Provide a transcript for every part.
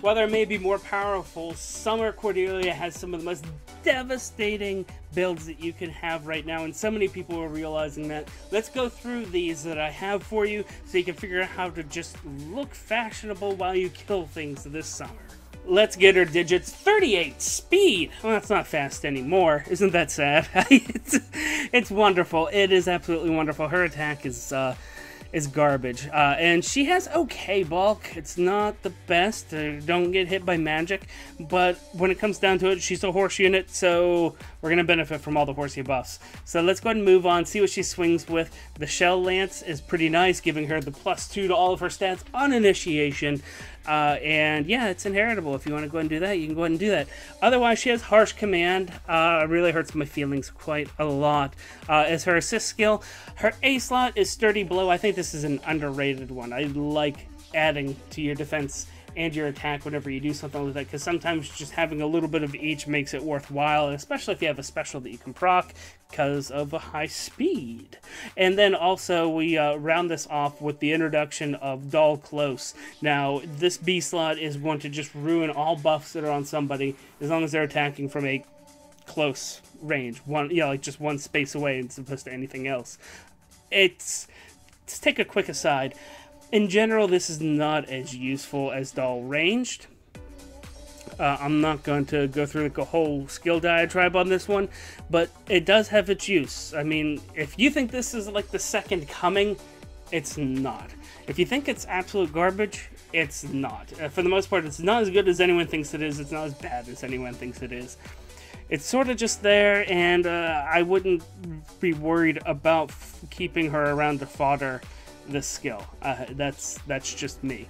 While there may be more powerful, Summer Cordelia has some of the most devastating builds that you can have right now, and so many people are realizing that. Let's go through these that I have for you so you can figure out how to just look fashionable while you kill things this summer. Let's get her digits. 38 speed. Well, that's not fast anymore. Isn't that sad? It's wonderful. It is absolutely wonderful. Her attack is garbage. And she has okay bulk. It's not the best. Don't get hit by magic. But when it comes down to it, she's a horse unit, so we're going to benefit from all the horsey buffs. So let's go ahead and move on, see what she swings with. The Shell Lance is pretty nice, giving her the +2 to all of her stats on initiation. And yeah, it's inheritable. If you want to go ahead and do that, you can go ahead and do that. Otherwise, she has Harsh Command. Really hurts my feelings quite a lot. As her assist skill, her A slot is Sturdy Blow. I think this is an underrated one. I like adding to your defense and your attack whenever you do something like that, because sometimes just having a little bit of each makes it worthwhile, especially if you have a special that you can proc because of a high speed. And then also we round this off with the introduction of Dull Close. Now this B slot is going to just ruin all buffs that are on somebody as long as they're attacking from a close range, like just one space away as opposed to anything else. Let's take a quick aside. In general, this is not as useful as Dull Ranged. I'm not going to go through like a whole skill diatribe on this one, but it does have its use. I mean, if you think this is like the second coming, it's not. If you think it's absolute garbage, it's not. For the most part, it's not as good as anyone thinks it is. It's not as bad as anyone thinks it is. It's sort of just there, and I wouldn't be worried about keeping her around to fodder this skill. That's just me.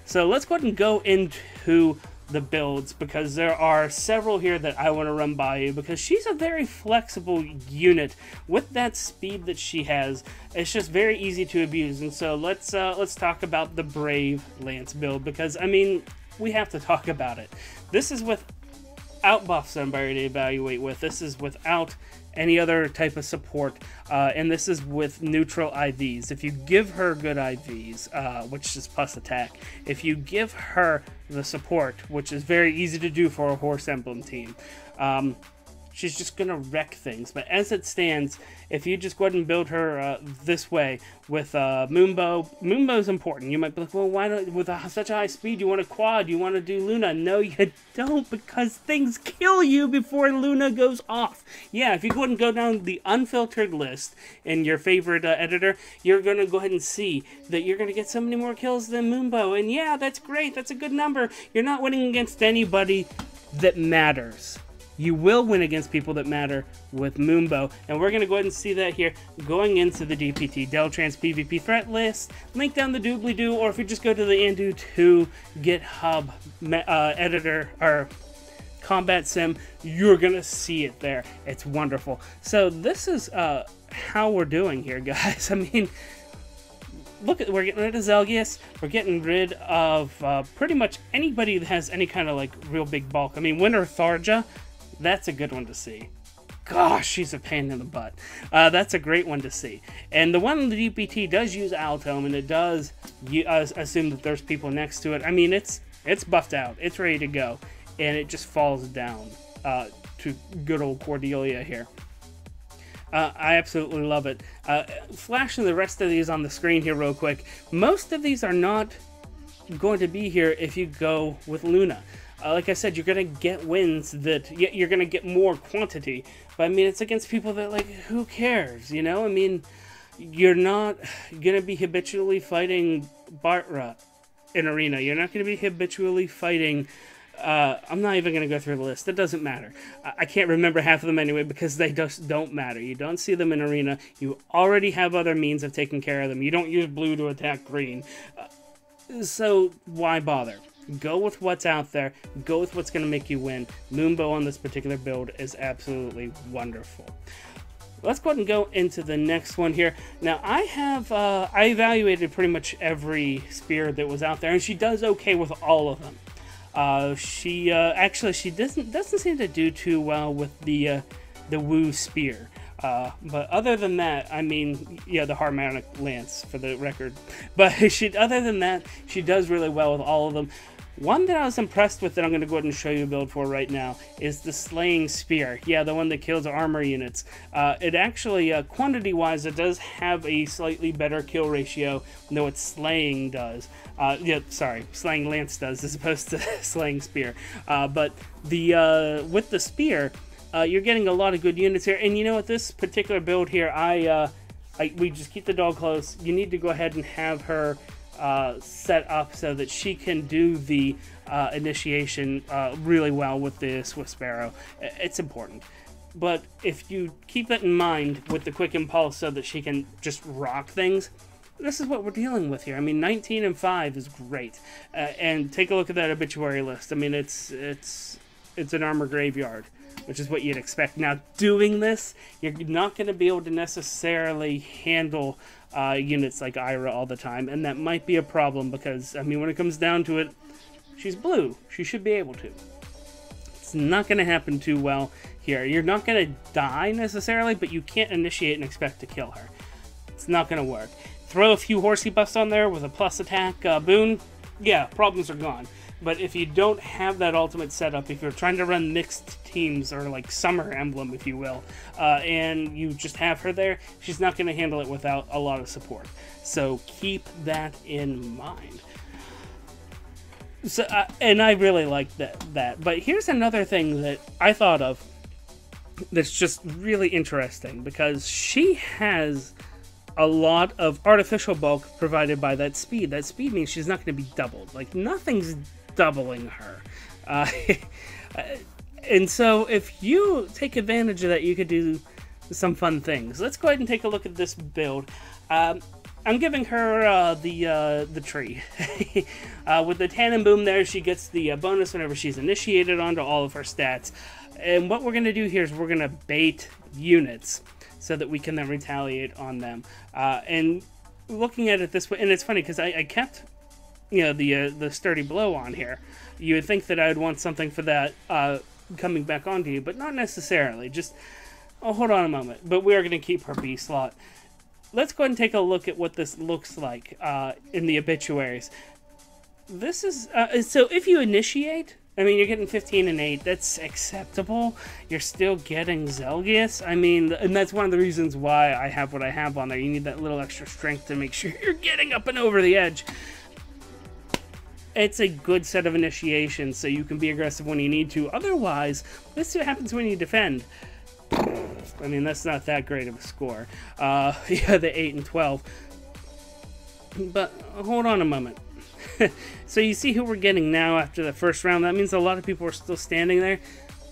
So let's go ahead and go into the builds, because there are several here that I want to run by you, because she's a very flexible unit. With that speed that she has, it's just very easy to abuse. And so let's talk about the Brave Lance build, because I mean, we have to talk about it. This is without buff somebody to evaluate with. This is without any other type of support, and this is with neutral IVs. If you give her good IVs, which is plus attack, if you give her the support, which is very easy to do for a Horse Emblem team, she's just gonna wreck things. But as it stands, if you just go ahead and build her this way with Moonbow is important. You might be like, well, why not, with such a high speed, you want a quad, you want to do Luna? No, you don't, because things kill you before Luna goes off. Yeah, if you go ahead and go down the unfiltered list in your favorite editor, you're going to go ahead and see that you're going to get so many more kills than Moonbow. And yeah, that's great, that's a good number. You're not winning against anybody that matters. You will win against people that matter with Moonbow, and we're going to go ahead and see that here going into the DPT, Deltran's PvP threat list. Link down the doobly-doo, or if you just go to the Andu2 GitHub editor, or Combat Sim, you're going to see it there. It's wonderful. So this is how we're doing here, guys. I mean, look, we're getting rid of Zelgius. We're getting rid of pretty much anybody that has any kind of like real big bulk. I mean, Winter Tharja, that's a good one to see. Gosh, she's a pain in the butt. That's a great one to see. And the one in the DPT does use Altom, and it does assume that there's people next to it. I mean, it's buffed out. It's ready to go. And it just falls down to good old Cordelia here. I absolutely love it. Flashing the rest of these on the screen here real quick. Most of these are not going to be here if you go with Luna. Like I said, you're going to get wins that you're going to get more quantity. But I mean, it's against people that, like, who cares, you know? I mean, you're not going to be habitually fighting Bartra in Arena. You're not going to be habitually fighting... I'm not even going to go through the list. It doesn't matter. I can't remember half of them anyway, because they just don't matter. You don't see them in Arena. You already have other means of taking care of them. You don't use blue to attack green. So why bother? Go with what's out there. Go with what's going to make you win. Moonbow on this particular build is absolutely wonderful. Let's go ahead and go into the next one here. Now, I evaluated pretty much every spear that was out there, and she does okay with all of them. She doesn't seem to do too well with the Woo spear. But other than that, I mean, yeah, the Harmonic Lance for the record. But other than that, she does really well with all of them. One that I was impressed with that I'm going to go ahead and show you a build for right now is the Slaying Spear. Yeah, the one that kills armor units. It actually, quantity-wise, it does have a slightly better kill ratio than what Slaying does. Yeah, sorry, Slaying Lance does as opposed to Slaying Spear. But with the Spear, you're getting a lot of good units here. And you know what, this particular build here, we just keep the dog close. You need to go ahead and have her set up so that she can do the initiation really well with the Swift Sparrow. It's important. But if you keep that in mind with the quick impulse so that she can just rock things, this is what we're dealing with here. I mean, 19 and 5 is great. And take a look at that obituary list. I mean, it's an armor graveyard, which is what you'd expect. Now, doing this, you're not going to be able to necessarily handle units like Ira all the time, and that might be a problem because, I mean, when it comes down to it, she's blue. She should be able to. It's not going to happen too well here. You're not going to die necessarily, but you can't initiate and expect to kill her. It's not going to work. Throw a few horsey buffs on there with a plus attack boon, yeah, problems are gone. But if you don't have that ultimate setup, if you're trying to run mixed teams, or like Summer Emblem, if you will, and you just have her there, she's not going to handle it without a lot of support. So keep that in mind. So, and I really like that. But here's another thing that I thought of that's just really interesting, because she has a lot of artificial bulk provided by that speed. That speed means she's not going to be doubled. Like, nothing's doubling her. And so if you take advantage of that, you could do some fun things. Let's go ahead and take a look at this build. I'm giving her the tree. With the Tannin Boom there, she gets the bonus whenever she's initiated onto all of her stats. And what we're going to do here is we're going to bait units so that we can then retaliate on them. And looking at it this way, and it's funny because I kept, you know, the sturdy blow on here. You would think that I would want something for that coming back onto you, but not necessarily. Just, oh, hold on a moment. But we are going to keep her B slot. Let's go ahead and take a look at what this looks like in the obituaries. This is, so if you initiate, I mean, you're getting 15 and 8. That's acceptable. You're still getting Zelgius. I mean, and that's one of the reasons why I have what I have on there. You need that little extra strength to make sure you're getting up and over the edge. It's a good set of initiations, so you can be aggressive when you need to. Otherwise, let's see what happens when you defend. I mean, that's not that great of a score. Yeah, the 8 and 12. But hold on a moment. So you see who we're getting now after the first round. That means a lot of people are still standing there.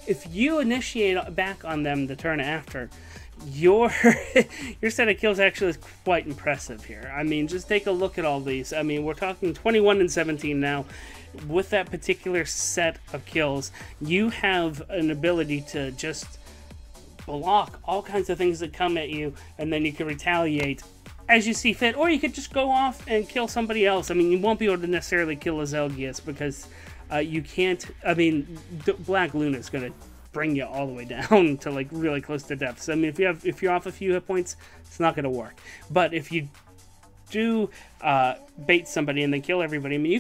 If you initiate back on them the turn after, your set of kills actually is quite impressive here. I mean, just take a look at all these. I mean, we're talking 21 and 17 now. With that particular set of kills, you have an ability to just block all kinds of things that come at you, and then you can retaliate as you see fit, or you could just go off and kill somebody else. I mean, you won't be able to necessarily kill a Zelgius because you can't. I mean, Black Luna is going to bring you all the way down to like really close to death. So I mean, if you're off a few hit points, it's not going to work. But if you do bait somebody and then kill everybody, I mean,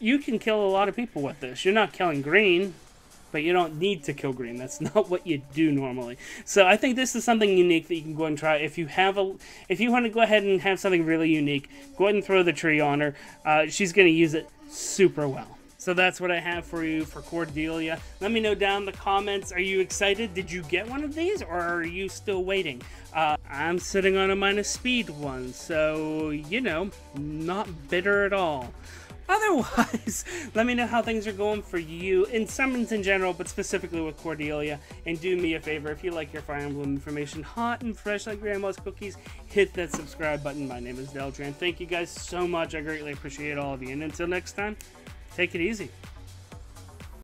you can kill a lot of people with this. You're not killing green, but you don't need to kill green. That's not what you do normally. So I think this is something unique that you can go and try. If you want to go ahead and have something really unique, go ahead and throw the tree on her. She's going to use it super well. So that's what I have for you for Cordelia. Let me know down in the comments. Are you excited? Did you get one of these, or are you still waiting? I'm sitting on a minus speed one, so, you know, not bitter at all. Otherwise, let me know how things are going for you in summons in general, but specifically with Cordelia. And do me a favor, if you like your Fire Emblem information hot and fresh like Grandma's cookies, hit that subscribe button. My name is Deltran. Thank you guys so much. I greatly appreciate all of you. And until next time, take it easy.